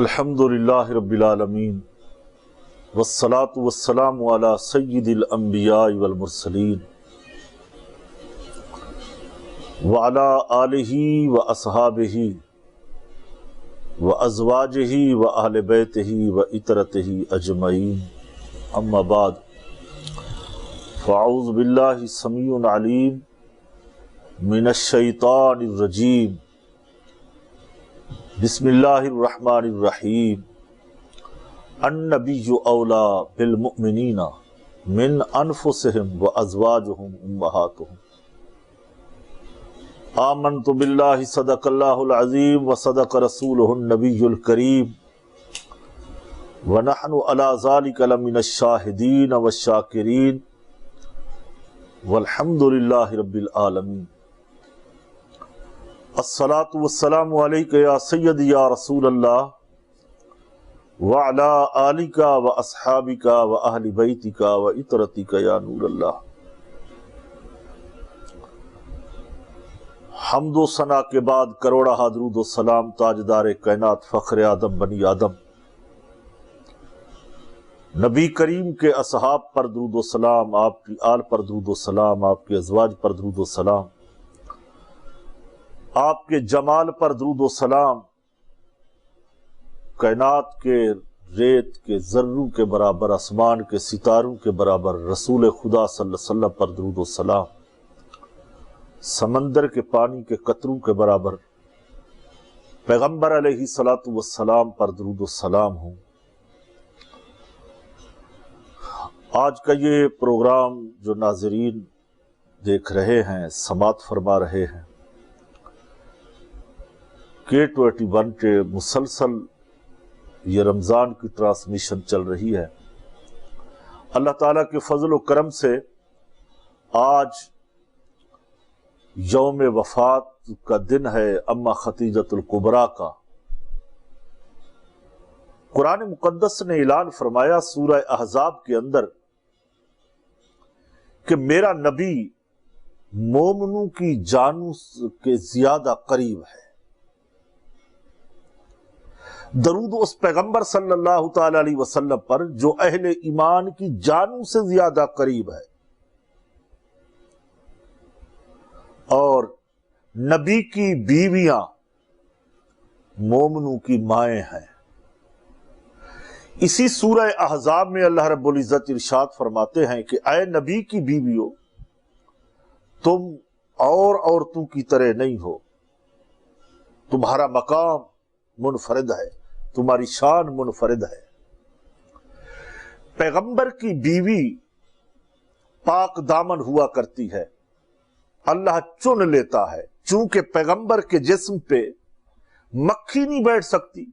الحمدللہ رب العالمین والصلاة والسلام علی سید الانبیاء والمرسلین وعلی آلہ واصحابہ وازواجہ واہل بیتہ وعترتہ اجمعین، اما بعد فاعوذ باللہ السمیع العلیم من الشیطان الرجیم، بسم اللہ الرحمن الرحیم۔ النبی اولا بالمؤمنین من انفسہم وازواجہم امہاتہم۔ آمنت باللہ صدق اللہ العظیم وصدق رسولہ النبی الکریم ونحن علی ذلک لمن الشاہدین والشاکرین والحمد للہ رب العالمین۔ الصلاۃ والسلام علیک یا سیدی یا رسول اللہ وعلی آلک واصحابک واہل بیتک وعترتک یا نور اللہ۔ حمد و ثنا کے بعد کروڑا درود و سلام تاجدار کائنات فخر آدم بنی آدم نبی کریم کے اصحاب پر درود و سلام، آپ کی آل پر درود و سلام، آپ کے ازواج پر درود و سلام، آپ کے جمال پر درود و سلام، کائنات کے ریت کے ذروں کے برابر، آسمان کے ستاروں کے برابر رسول خدا صلی اللہ علیہ وسلم پر درود و سلام، سمندر کے پانی کے قطروں کے برابر پیغمبر علیہ الصلوۃ والسلام پر درود و سلام ہوں۔ آج کا یہ پروگرام جو ناظرین دیکھ رہے ہیں، سماعت فرما رہے ہیں، K21 کے مسلسل یہ رمضان کی ٹرانسمیشن چل رہی ہے۔ اللہ تعالیٰ کے فضل و کرم سے آج یوم وفات کا دن ہے اما خدیجۃ الکبریٰ کا۔ قرآن مقدس نے اعلان فرمایا سورہ احزاب کے اندر کہ میرا نبی مومنوں کی جانوں کے زیادہ قریب ہے۔ درود اس پیغمبر صلی اللہ تعالی علیہ وسلم پر جو اہل ایمان کی جانوں سے زیادہ قریب ہے، اور نبی کی بیویاں مومنوں کی مائیں ہیں۔ اسی سورہ احزاب میں اللہ رب العزت ارشاد فرماتے ہیں کہ اے نبی کی بیویوں، تم اور عورتوں کی طرح نہیں ہو، تمہارا مقام منفرد ہے، تمہاری شان منفرد ہے۔ پیغمبر کی بیوی پاک دامن ہوا کرتی ہے، اللہ چن لیتا ہے، چونکہ پیغمبر کے جسم پہ مکھی نہیں بیٹھ سکتی،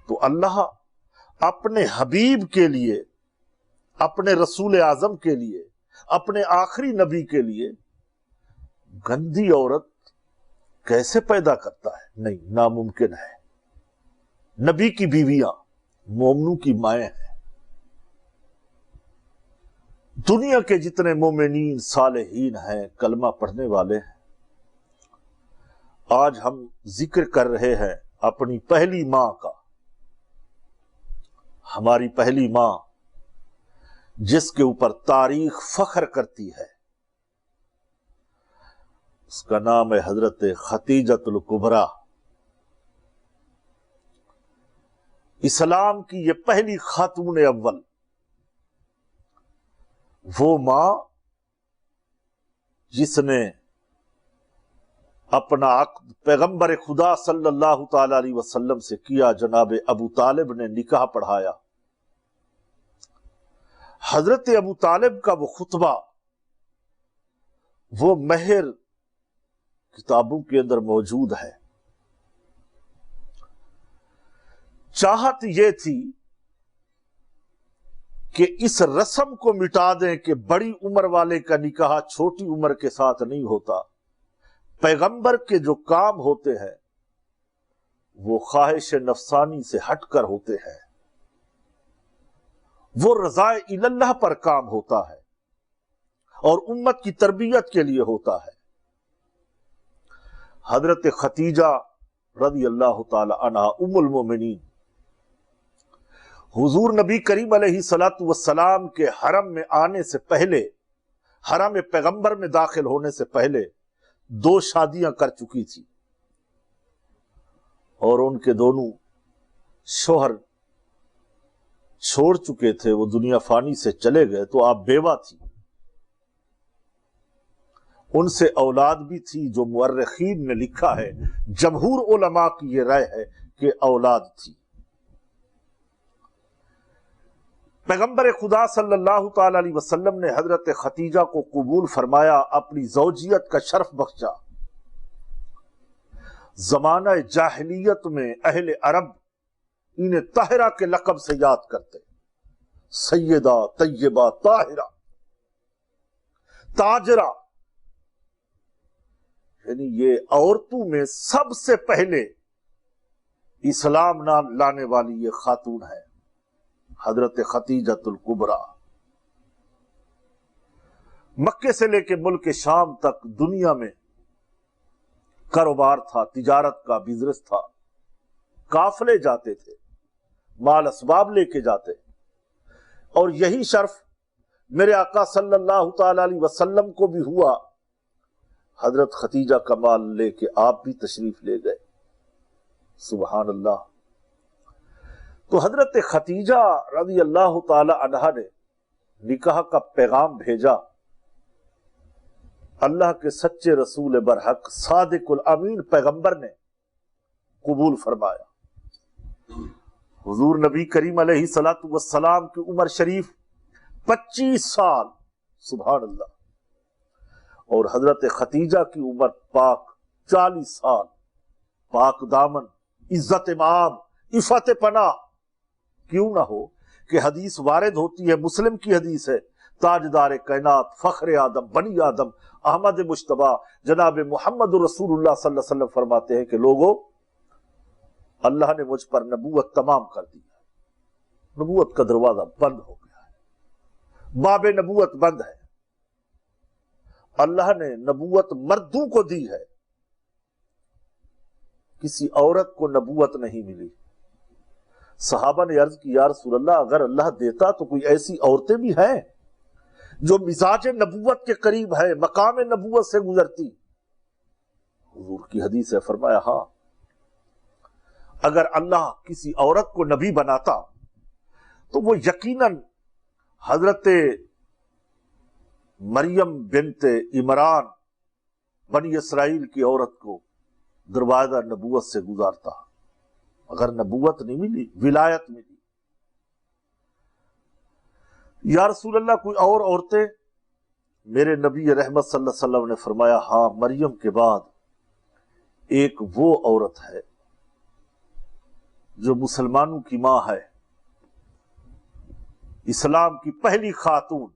تو اللہ اپنے حبیب کے لیے، اپنے رسول اعظم کے لیے، اپنے آخری نبی کے لیے گندی عورت کیسے پیدا کرتا ہے؟ نہیں، ناممکن ہے۔ نبی کی بیویاں مومنوں کی مائیں ہیں۔ دنیا کے جتنے مومنین صالحین ہیں، کلمہ پڑھنے والے ہیں، آج ہم ذکر کر رہے ہیں اپنی پہلی ماں کا۔ ہماری پہلی ماں جس کے اوپر تاریخ فخر کرتی ہے، اس کا نام ہے حضرت خدیجۃ الکبریٰ۔ اسلام کی یہ پہلی خاتون اول، وہ ماں جس نے اپنا عقد پیغمبر خدا صلی اللہ تعالی علیہ وسلم سے کیا، جناب ابو طالب نے نکاح پڑھایا۔ حضرت ابو طالب کا وہ خطبہ، وہ مہر کتابوں کے اندر موجود ہے۔ چاہت یہ تھی کہ اس رسم کو مٹا دیں کہ بڑی عمر والے کا نکاح چھوٹی عمر کے ساتھ نہیں ہوتا، پیغمبر کے جو کام ہوتے ہیں وہ خواہش نفسانی سے ہٹ کر ہوتے ہیں، وہ رضائے اللہ پر کام ہوتا ہے اور امت کی تربیت کے لیے ہوتا ہے۔ حضرت خدیجہ رضی اللہ تعالی عنہا ام المومنین حضور نبی کریم علیہ الصلوۃ والسلام کے حرم میں آنے سے پہلے، حرم پیغمبر میں داخل ہونے سے پہلے 2 شادیاں کر چکی تھی، اور ان کے دونوں شوہر چھوڑ چکے تھے، وہ دنیا فانی سے چلے گئے، تو آپ بیوہ تھی۔ ان سے اولاد بھی تھی، جو مورخین نے لکھا ہے، جمہور علماء کی یہ رائے ہے کہ اولاد تھی۔ پیغمبر خدا صلی اللہ تعالی علیہ وسلم نے حضرت خدیجہ کو قبول فرمایا، اپنی زوجیت کا شرف بخشا۔ زمانہ جاہلیت میں اہل عرب انہیں طاہرہ کے لقب سے یاد کرتے، سیدہ، طیبہ، طاہرہ، تاجرہ، یعنی یہ عورتوں میں سب سے پہلے اسلام نہ لانے والی یہ خاتون ہے، حضرت خدیجۃ الکبریٰ۔ مکے سے لے کے ملک شام تک دنیا میں کاروبار تھا، تجارت کا بزنس تھا، قافلے جاتے تھے، مال اسباب لے کے جاتے، اور یہی شرف میرے آقا صلی اللہ تعالی علیہ وسلم کو بھی ہوا۔ حضرت خدیجہ کا مال لے کے آپ بھی تشریف لے گئے، سبحان اللہ۔ تو حضرت خدیجہ رضی اللہ تعالی عنہا نے نکاح کا پیغام بھیجا، اللہ کے سچے رسول برحق صادق الامین پیغمبر نے قبول فرمایا۔ حضور نبی کریم علیہ الصلوۃ والسلام کی عمر شریف 25 سال، سبحان اللہ، اور حضرت خدیجہ کی عمر پاک 40 سال، پاک دامن، عزت مآب، عفت پناہ۔ کیوں نہ ہو کہ حدیث وارد ہوتی ہے، مسلم کی حدیث ہے، تاجدار کائنات، فخر آدم، بنی آدم، احمد مجتبیٰ جناب محمد رسول اللہ صلی اللہ علیہ وسلم فرماتے ہیں کہ لوگوں، اللہ نے مجھ پر نبوت تمام کر دی ہے، نبوت کا دروازہ بند ہو گیا ہے، باب نبوت بند ہے، اللہ نے نبوت مردوں کو دی ہے، کسی عورت کو نبوت نہیں ملی۔ صحابہ نے عرض کی، یا رسول اللہ، اگر اللہ دیتا تو کوئی ایسی عورتیں بھی ہیں جو مزاج نبوت کے قریب ہے، مقام نبوت سے گزرتی؟ حضور کی حدیث ہے، فرمایا ہاں، اگر اللہ کسی عورت کو نبی بناتا تو وہ یقیناً حضرت مریم بنت عمران بنی اسرائیل کی عورت کو دروازہ نبوت سے گزارتا۔ اگر نبوت نہیں ملی، ولایت ملی۔ یا رسول اللہ، کوئی اور عورتیں؟ میرے نبی رحمت صلی اللہ علیہ وسلم نے فرمایا ہاں، مریم کے بعد ایک وہ عورت ہے جو مسلمانوں کی ماں ہے، اسلام کی پہلی خاتون،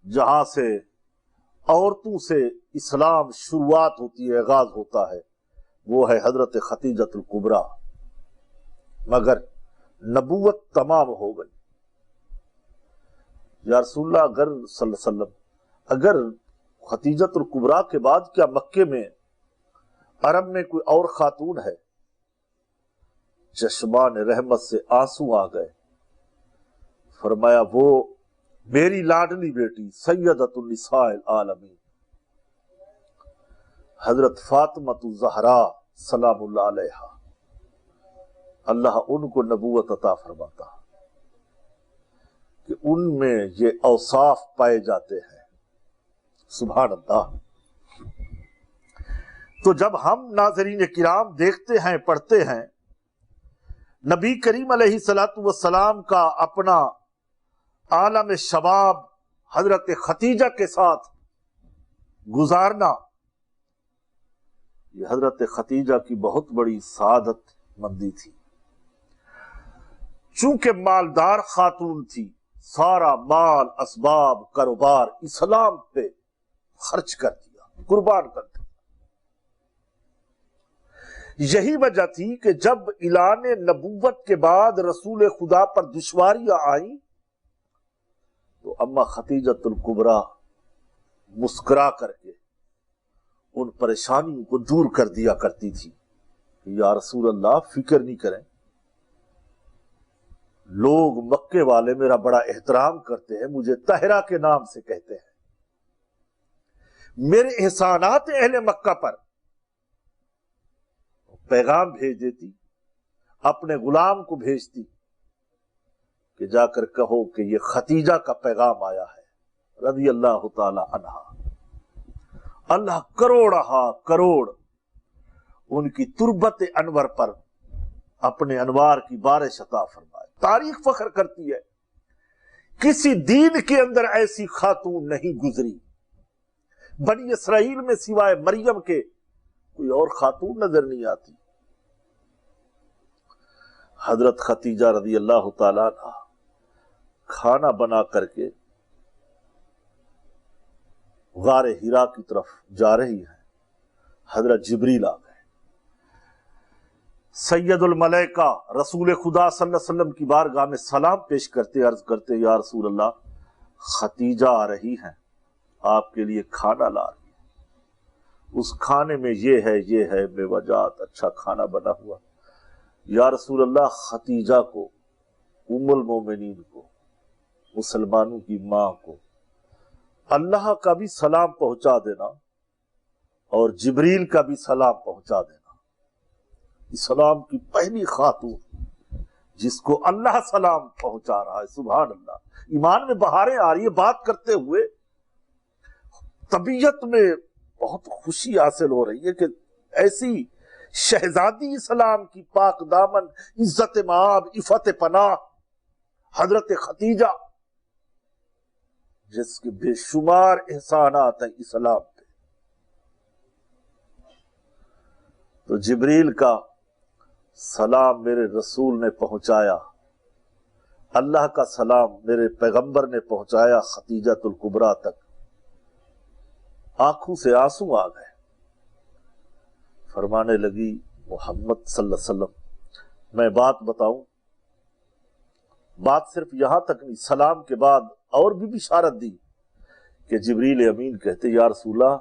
جہاں سے عورتوں سے اسلام شروعات ہوتی ہے، آغاز ہوتا ہے، وہ ہے حضرت خدیجۃ الکبریٰ۔ مگر نبوت تمام ہو گئی۔ یا رسول اللہ، اگر صلی اللہ علیہ وسلم، اگر خدیجۃ الکبریٰ کے بعد کیا مکے میں، عرب میں کوئی اور خاتون ہے؟ چشمان رحمت سے آنسو آ گئے۔ فرمایا وہ میری لاڈلی بیٹی سیدۃ النساء العالمین حضرت فاطمۃ الزہرا سلام اللہ علیہا، اللہ ان کو نبوت عطا فرماتا کہ ان میں یہ اوصاف پائے جاتے ہیں، سبحان اللہ۔ تو جب ہم ناظرین کرام دیکھتے ہیں، پڑھتے ہیں، نبی کریم علیہ الصلوۃ والسلام کا اپنا عالم شباب حضرت خدیجہ کے ساتھ گزارنا، یہ حضرت خدیجہ کی بہت بڑی سعادت مندی تھی۔ چونکہ مالدار خاتون تھی، سارا مال، اسباب، کاروبار اسلام پہ خرچ کر دیا، قربان کر دیا۔ یہی وجہ تھی کہ جب اعلان نبوت کے بعد رسول خدا پر دشواریاں آئیں تو اما خدیجۃ الکبریٰ مسکرا کر کے ان پریشانیوں کو دور کر دیا کرتی تھی۔ یا رسول اللہ فکر نہیں کریں، لوگ مکے والے میرا بڑا احترام کرتے ہیں، مجھے طاہرہ کے نام سے کہتے ہیں، میرے احسانات اہل مکہ پر۔ پیغام بھیج دیتی، اپنے غلام کو بھیجتی کہ جا کر کہو کہ یہ ختیجہ کا پیغام آیا ہے رضی اللہ تعالی عنہا۔ اللہ کروڑ ان کی تربت انور پر اپنے انوار کی بارش عطا فرمائے۔ تاریخ فخر کرتی ہے، کسی دین کے اندر ایسی خاتون نہیں گزری بنی اسرائیل میں سوائے مریم کے، کوئی اور خاتون نظر نہیں آتی۔ حضرت ختیجہ رضی اللہ تعالیٰ عنہ کھانا بنا کر کے غار ہرا کی طرف جا رہی ہیں، حضرت جبریل آ گئے۔ سید الملائکہ رسول خدا صلی اللہ علیہ وسلم کی بارگاہ میں سلام پیش کرتے عرض کرتے، یا رسول اللہ ختیجہ آ رہی ہیں، آپ کے لیے کھانا لا رہی ہیں، اس کھانے میں یہ ہے بے وجات اچھا کھانا بنا ہوا۔ یا رسول اللہ ختیجہ کو، ام المومنین کو، مسلمانوں کی ماں کو اللہ کا بھی سلام پہنچا دینا اور جبریل کا بھی سلام پہنچا دینا۔ اسلام کی پہلی خاتون جس کو اللہ سلام پہنچا رہا ہے، سبحان اللہ۔ ایمان میں بہاریں آ رہی ہے، بات کرتے ہوئے طبیعت میں بہت خوشی حاصل ہو رہی ہے کہ ایسی شہزادی اسلام کی پاک دامن، عزت مآب، عفت پناہ حضرت ختیجہ، جس کے بے شمار احسانات ہیں اسلام پہ۔ تو جبریل کا سلام میرے رسول نے پہنچایا، اللہ کا سلام میرے پیغمبر نے پہنچایا ختیجہ الکبریٰ تک۔ آنکھوں سے آنسو آ گئے، فرمانے لگی محمد صلی اللہ علیہ وسلم میں بات بتاؤں؟ بات صرف یہاں تک نہیں، سلام کے بعد اور بھی بشارت دی کہ جبریل امین کہتے، یا رسول اللہ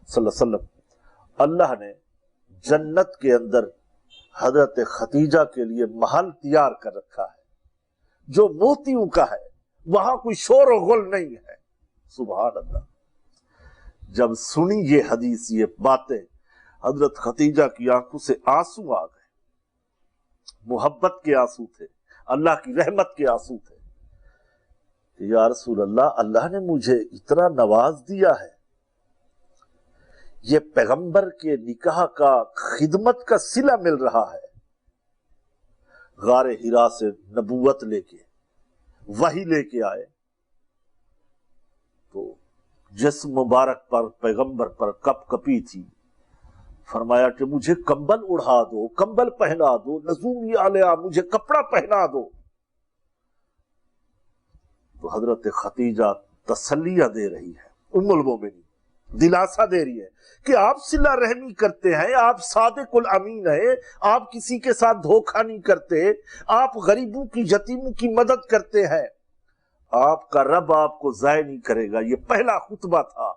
صلی اللہ علیہ وسلم اللہ نے جنت کے اندر حضرت ختیجہ کے لیے محل تیار کر رکھا ہے جو موتیوں کا ہے، وہاں کوئی شور و غل نہیں ہے۔ سبحان اللہ۔ جب سنی یہ حدیث، یہ باتیں، حضرت ختیجہ کی آنکھوں سے آنسو آ گئے، محبت کے آنسو تھے، اللہ کی رحمت کے آنسو تھے کہ یا رسول اللہ، اللہ نے مجھے اتنا نواز دیا ہے، یہ پیغمبر کے نکاح کا خدمت کا صلہ مل رہا ہے، غار ہرا سے نبوت لے کے وحی لے کے آئے تو جسم مبارک پر پیغمبر پر کپ کپی تھی، فرمایا کہ مجھے کمبل اڑا دو، کمبل پہنا دو، نزومی علیہ مجھے کپڑا پہنا دو۔ تو حضرت ختیجہ تسلیہ دے رہی ہے، ام المومنین دلاسا دے رہی ہے کہ آپ صلہ رحمی کرتے ہیں، آپ صادق الامین ہیں، آپ کسی کے ساتھ دھوکہ نہیں کرتے، آپ غریبوں کی یتیموں کی مدد کرتے ہیں، آپ کا رب آپ کو ضائع نہیں کرے گا۔ یہ پہلا خطبہ تھا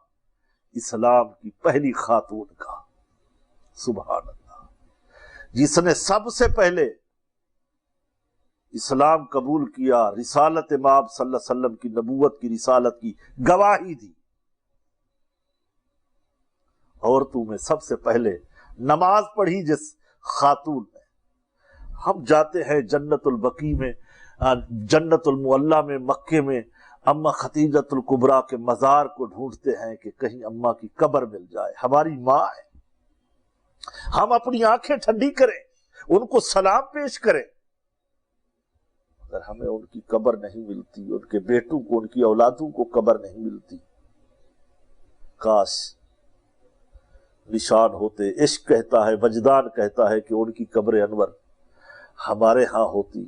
اسلام کی پہلی خاتون کا، سبحان اللہ، جس نے سب سے پہلے اسلام قبول کیا، رسالت مآب صلی اللہ علیہ وسلم کی نبوت کی رسالت کی گواہی دی۔ عورتوں میں سب سے پہلے نماز پڑھی جس خاتون نے۔ ہم جاتے ہیں جنت البقیع میں، جنت المعلیٰ میں، مکے میں اماں ختیجۃ الکبریٰ کے مزار کو ڈھونڈتے ہیں کہ کہیں اماں کی قبر مل جائے، ہماری ماں ہے، ہم اپنی آنکھیں ٹھنڈی کریں، ان کو سلام پیش کریں، اگر ہمیں ان کی قبر نہیں ملتی، ان کے بیٹوں کو، ان کی اولادوں کو قبر نہیں ملتی، کاش نشان ہوتے۔ عشق کہتا ہے، وجدان کہتا ہے کہ ان کی قبر انور ہمارے ہاں ہوتی،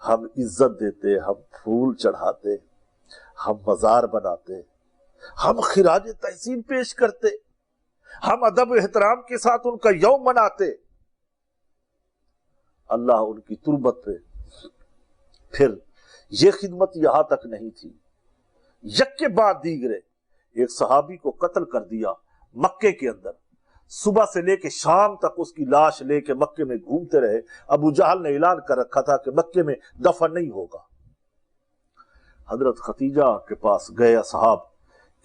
ہم عزت دیتے، ہم پھول چڑھاتے، ہم مزار بناتے، ہم خراج تحسین پیش کرتے، ہم ادب و احترام کے ساتھ ان کا یوم مناتے۔ اللہ ان کی تربت پہ۔ پھر یہ خدمت یہاں تک نہیں تھی، یک کے بعد دیگرے، ایک صحابی کو قتل کر دیا مکے کے اندر، صبح سے لے کے شام تک اس کی لاش لے کے مکے میں گھومتے رہے۔ ابو جہل نے اعلان کر رکھا تھا کہ مکے میں دفن نہیں ہوگا۔ حضرت خدیجہ کے پاس گئے اصحاب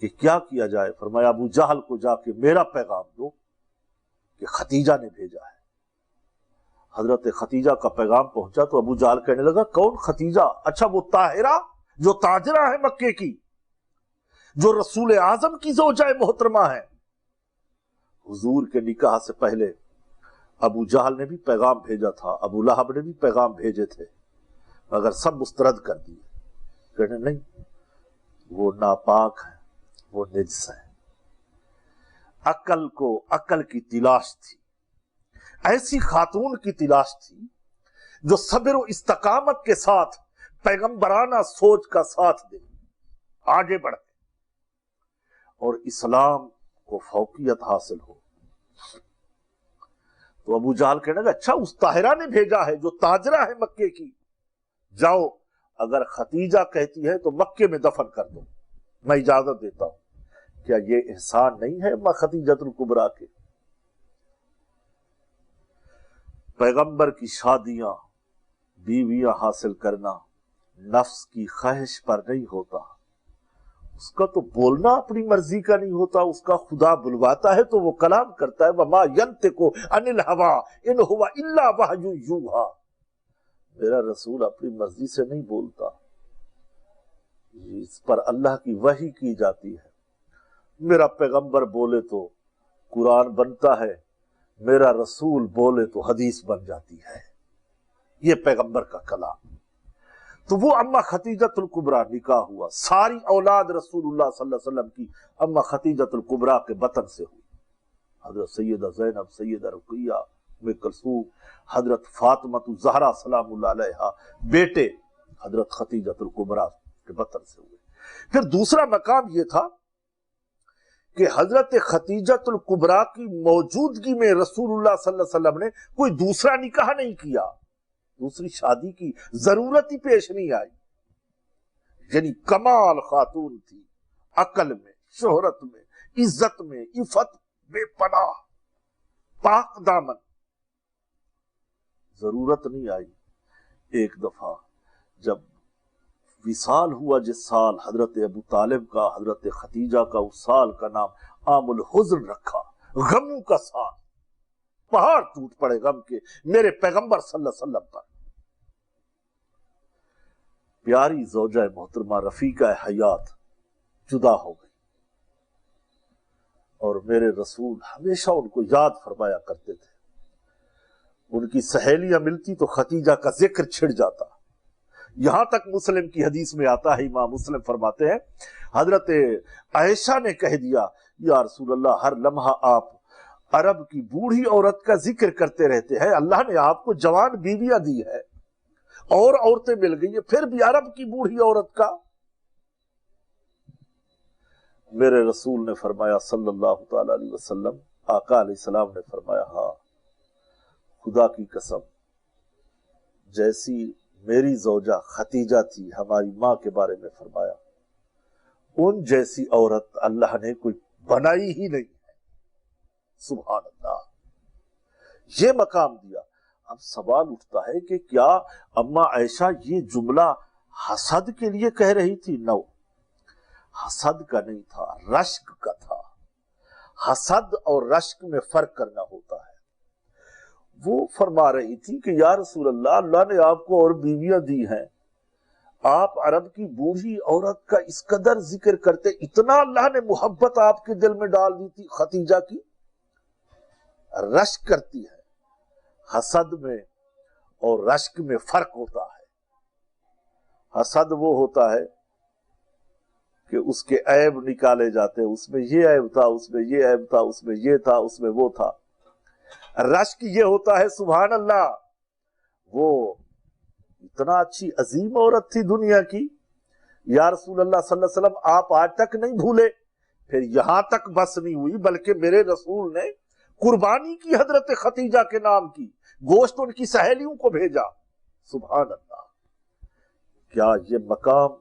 کہ کیا کیا جائے؟ فرمایا ابو جہل کو جا کے میرا پیغام دو کہ خدیجہ نے بھیجا ہے۔ حضرت خدیجہ کا پیغام پہنچا تو ابو جہل کہنے لگا کون خدیجہ؟ اچھا وہ طاہرہ جو تاجرہ ہے مکے کی، جو رسول اعظم کی زوجہ محترمہ ہے۔ حضور کے نکاح سے پہلے ابو جہل نے بھی پیغام بھیجا تھا، ابو لہب نے بھی پیغام بھیجے تھے، مگر سب مسترد کر دیے۔ کہنے نہیں، وہ ناپاک ہے، وہ نجس ہے۔ عقل کو عقل کی تلاش تھی، ایسی خاتون کی تلاش تھی جو صبر و استقامت کے ساتھ پیغمبرانہ سوچ کا ساتھ دے، آگے بڑھے اور اسلام کو فوقیت حاصل ہو۔ تو ابو جہل کہنے لگا اچھا اس طاہرہ نے بھیجا ہے جو تاجرہ ہے مکے کی، جاؤ اگر خدیجہ کہتی ہے تو مکے میں دفن کر دو، میں اجازت دیتا ہوں۔ کیا یہ احسان نہیں ہے اما خدیجۃ الکبریٰ کے؟ پیغمبر کی شادیاں، بیویاں حاصل کرنا نفس کی خواہش پر نہیں ہوتا، اس کا تو بولنا اپنی مرضی کا نہیں ہوتا، اس کا خدا بلواتا ہے تو وہ کلام کرتا ہے۔ وَمَا يَنْطِقُ عَنِ الْهَوَىٰ إِنْ هُوَ إِلَّا وَحْيٌ يُوحَىٰ۔ میرا رسول اپنی مرضی سے نہیں بولتا، اس پر اللہ کی وحی کی جاتی ہے۔ میرا پیغمبر بولے تو قرآن بنتا ہے، میرا رسول بولے تو حدیث بن جاتی ہے، یہ پیغمبر کا کلام۔ تو وہ اما خدیجۃ الکبریٰ نکاح ہوا، ساری اولاد رسول اللہ صلی اللہ علیہ وسلم کی اما خدیجۃ الکبریٰ کے بطن سے ہوئی۔ حضرت سیدہ زینب، سیدہ رقیہ، ام کلثوم، حضرت فاطمہ الزہرا سلام اللہ علیہا، بیٹے حضرت خدیجۃ الکبریٰ کے بطن سے ہوئے۔ پھر دوسرا مقام یہ تھا کہ حضرت خدیجۃ الکبریٰ کی موجودگی میں رسول اللہ صلی اللہ علیہ وسلم نے کوئی دوسرا نکاح نہیں کیا، دوسری شادی کی ضرورت ہی پیش نہیں آئی۔ یعنی کمال خاتون تھی، عقل میں، شہرت میں، عزت میں، عفت بے پناہ، پاک دامن، ضرورت نہیں آئی۔ ایک دفعہ جب وصال ہوا، جس سال حضرت ابو طالب کا، حضرت خدیجہ کا، اس سال کا نام عام الحزن رکھا، غموں کا سال، پہاڑ ٹوٹ پڑے غم کے میرے پیغمبر صلی اللہ علیہ وسلم پر۔ پیاری زوجہ محترمہ رفیقہ حیات جدا ہو گئی، اور میرے رسول ہمیشہ ان کو یاد فرمایا کرتے تھے۔ ان کی سہیلیاں ملتی تو خدیجہ کا ذکر چھڑ جاتا، یہاں تک مسلم کی حدیث میں آتا ہے، امام مسلم فرماتے ہیں حضرت عائشہ نے کہہ دیا یا رسول اللہ ہر لمحہ آپ عرب کی بوڑھی عورت کا ذکر کرتے رہتے ہیں، اللہ نے آپ کو جوان بیویاں دی ہے اور عورتیں مل گئی ہیں، پھر بھی عرب کی بوڑھی عورت کا۔ میرے رسول نے فرمایا صلی اللہ تعالی علیہ وسلم، آقا علیہ السلام نے فرمایا ہاں خدا کی قسم، جیسی میری زوجہ خدیجہ تھی، ہماری ماں کے بارے میں فرمایا، ان جیسی عورت اللہ نے کوئی بنائی ہی نہیں ہے۔ سبحان اللہ، یہ مقام دیا۔ اب سوال اٹھتا ہے کہ کیا اما عائشہ یہ جملہ حسد کے لیے کہہ رہی تھی؟ نو، حسد کا نہیں تھا، رشک کا تھا۔ حسد اور رشک میں فرق کرنا ہوتا ہے۔ وہ فرما رہی تھی کہ یا رسول اللہ، اللہ نے آپ کو اور بیویاں دی ہیں، آپ عرب کی بوڑھی عورت کا اس قدر ذکر کرتے، اتنا اللہ نے محبت آپ کے دل میں ڈال دی تھی خدیجہ کی۔ رشک کرتی ہے، حسد میں اور رشک میں فرق ہوتا ہے۔ حسد وہ ہوتا ہے کہ اس کے عیب نکالے جاتے، اس میں یہ عیب تھا، اس میں یہ عیب تھا، اس میں یہ تھا، اس میں وہ تھا۔ رشک یہ ہوتا ہے سبحان اللہ، وہ اتنا اچھی عظیم عورت تھی دنیا کی، یا رسول اللہ صلی اللہ علیہ وسلم آپ آج تک نہیں بھولے۔ پھر یہاں تک بس نہیں ہوئی، بلکہ میرے رسول نے قربانی کی حضرت خدیجہ کے نام کی، گوشت ان کی سہیلیوں کو بھیجا۔ سبحان اللہ، کیا یہ مقام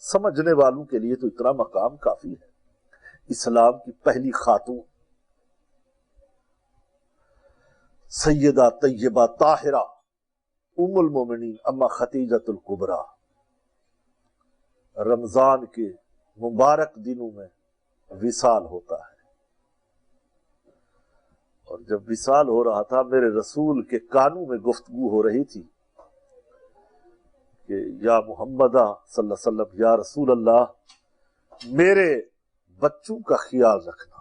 سمجھنے والوں کے لیے تو اتنا مقام کافی ہے۔ اسلام کی پہلی خاتون، سیدہ طیبہ طاہرہ ام المومنین اما خدیجۃ الکبریٰ رمضان کے مبارک دنوں میں وصال ہوتا ہے، اور جب وصال ہو رہا تھا میرے رسول کے کانوں میں گفتگو ہو رہی تھی کہ یا محمدہ صلی اللہ علیہ وسلم، یا رسول اللہ، میرے بچوں کا خیال رکھنا،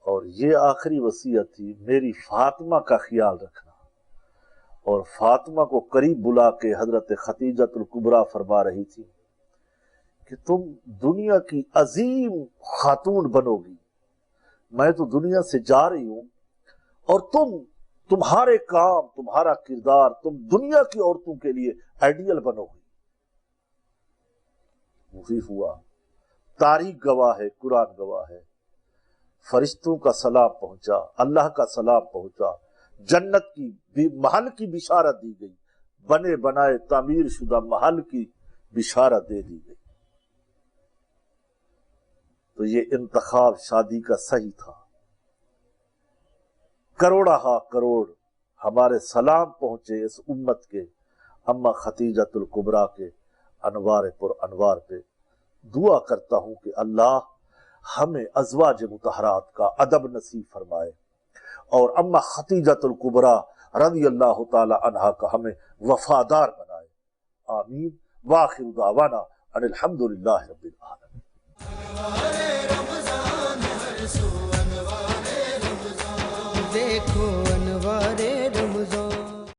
اور یہ آخری وصیت تھی میری فاطمہ کا خیال رکھنا۔ اور فاطمہ کو قریب بلا کے حضرت خدیجۃ الکبریٰ فرما رہی تھی کہ تم دنیا کی عظیم خاتون بنو گی، میں تو دنیا سے جا رہی ہوں، اور تمہارے کام، تمہارا کردار، تم دنیا کی عورتوں کے لیے آئیڈیل بنو گی۔ وہی ہوا، تاریخ گواہ ہے، قرآن گواہ ہے، فرشتوں کا سلام پہنچا، اللہ کا سلام پہنچا، جنت کی محل کی بشارت دی گئی، بنے بنائے تعمیر شدہ محل کی بشارت دے دی گئی۔ تو یہ انتخاب شادی کا صحیح تھا۔ کروڑہ کروڑ ہمارے سلام پہنچے اس امت کے اما خدیجۃ الکبریٰ کے انوار پر انوار پہ۔ دعا کرتا ہوں کہ اللہ ہمیں ازواج مطہرات کا ادب نصیب فرمائے، اور اما خدیجۃ الکبریٰ رضی اللہ تعالی عنہا کا ہمیں وفادار بنائے۔ آمین۔ وآخر دعوانا ان الحمد للہ رب العالمین۔